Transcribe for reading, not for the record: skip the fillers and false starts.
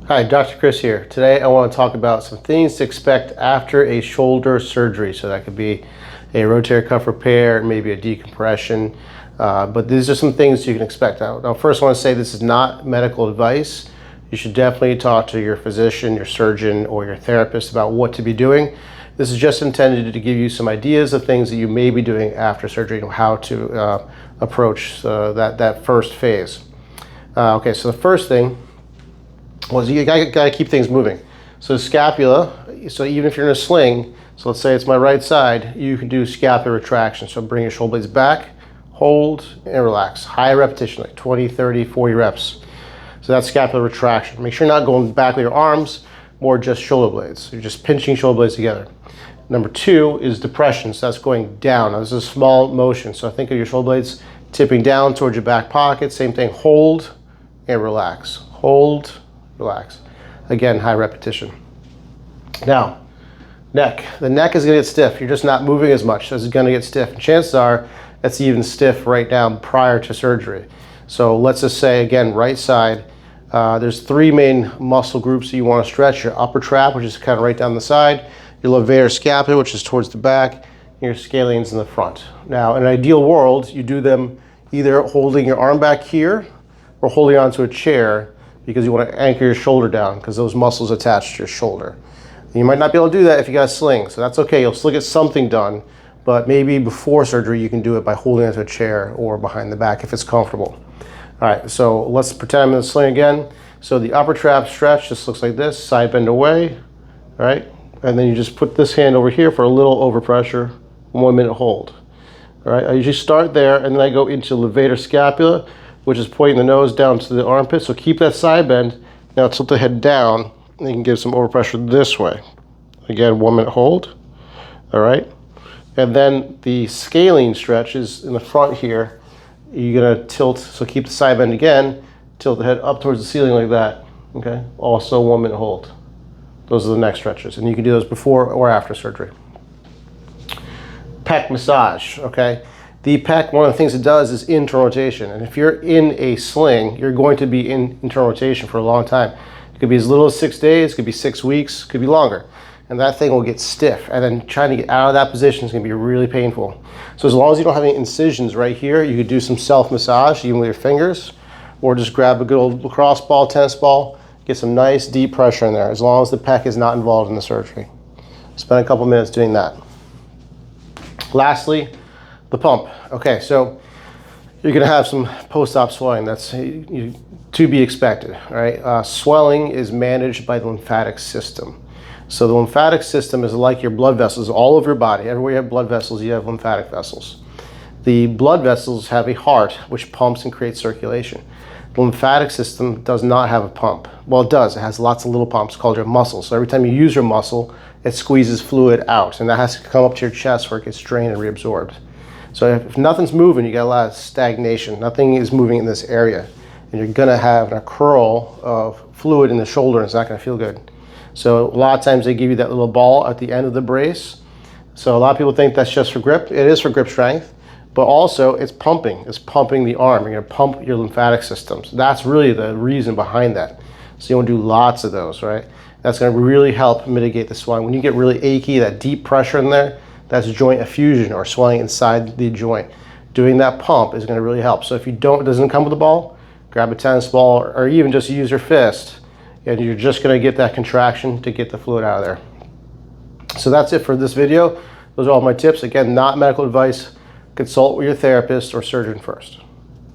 Hi, Dr. Chris here. Today I want to talk about some things to expect after a shoulder surgery. So that could be a rotator cuff repair, maybe a decompression, but these are some things you can expect. Now first I want to say this is not medical advice. You should definitely talk to your physician, your surgeon, or your therapist about what to be doing. This is just intended to give you some ideas of things that you may be doing after surgery and how to approach that first phase. Okay, so the first thing was you gotta keep things moving. So scapula, so even if you're in a sling, so let's say it's my right side, you can do scapular retraction. So bring your shoulder blades back, hold, and relax. High repetition, like 20, 30, 40 reps. So that's scapular retraction. Make sure you're not going back with your arms, more just shoulder blades. You're just pinching shoulder blades together. Number two is depression, so that's going down. Now, this is a small motion, so think of your shoulder blades tipping down towards your back pocket. Same thing, hold and relax. Hold, relax. Again, high repetition. Now, neck. The neck is going to get stiff. You're just not moving as much, so it's going to get stiff. And chances are it's even stiff right now prior to surgery. So let's just say, again, right side, there's three main muscle groups that you want to stretch. Your upper trap, which is kind of right down the side, your levator scapula, which is towards the back, and your scalenes in the front. Now, in an ideal world, you do them either holding your arm back here or holding onto a chair, because you want to anchor your shoulder down because those muscles attach to your shoulder. You might not be able to do that if you got a sling, so that's okay. You'll still get something done, but maybe before surgery you can do it by holding onto a chair or behind the back if it's comfortable. All right, so let's pretend I'm in the sling again. So the upper trap stretch just looks like this, side bend away, all right? And then you just put this hand over here for a little overpressure, 1 minute hold. All right, I usually start there and then I go into levator scapula, which is pointing the nose down to the armpit. So keep that side bend. Now tilt the head down, and you can give some overpressure this way. Again, 1 minute hold. All right. And then the scalene stretch is in the front here. You're gonna tilt, so keep the side bend again, tilt the head up towards the ceiling like that. Okay. Also 1 minute hold. Those are the neck stretches, and you can do those before or after surgery. Pec massage, okay? The pec, one of the things it does is internal rotation. And if you're in a sling, you're going to be in internal rotation for a long time. It could be as little as 6 days, could be 6 weeks, could be longer. And that thing will get stiff. And then trying to get out of that position is going to be really painful. So as long as you don't have any incisions right here, you could do some self-massage, even with your fingers, or just grab a good old lacrosse ball, tennis ball, get some nice deep pressure in there, as long as the pec is not involved in the surgery. Spend a couple minutes doing that. Lastly, the pump. Okay, so you're going to have some post-op swelling. That's to be expected. All right, swelling is managed by the lymphatic system. So the lymphatic system is like your blood vessels all over your body. Everywhere you have blood vessels, you have lymphatic vessels. The blood vessels have a heart which pumps and creates circulation. The lymphatic system does not have a pump. Well, it does. It has lots of little pumps called your muscle. So every time you use your muscle, it squeezes fluid out, and that has to come up to your chest where it gets drained and reabsorbed. So if nothing's moving, you got a lot of stagnation. Nothing is moving in this area. And you're gonna have a curl of fluid in the shoulder, and it's not gonna feel good. So a lot of times they give you that little ball at the end of the brace. So a lot of people think that's just for grip. It is for grip strength, but also it's pumping. It's pumping the arm. You're gonna pump your lymphatic systems. That's really the reason behind that. So you wanna do lots of those, right? That's gonna really help mitigate the swelling. When you get really achy, that deep pressure in there, that's joint effusion or swelling inside the joint. Doing that pump is going to really help. So if it doesn't come with a ball, grab a tennis ball or even just use your fist, and you're just going to get that contraction to get the fluid out of there. So that's it for this video. Those are all my tips. Again, not medical advice. Consult with your therapist or surgeon first.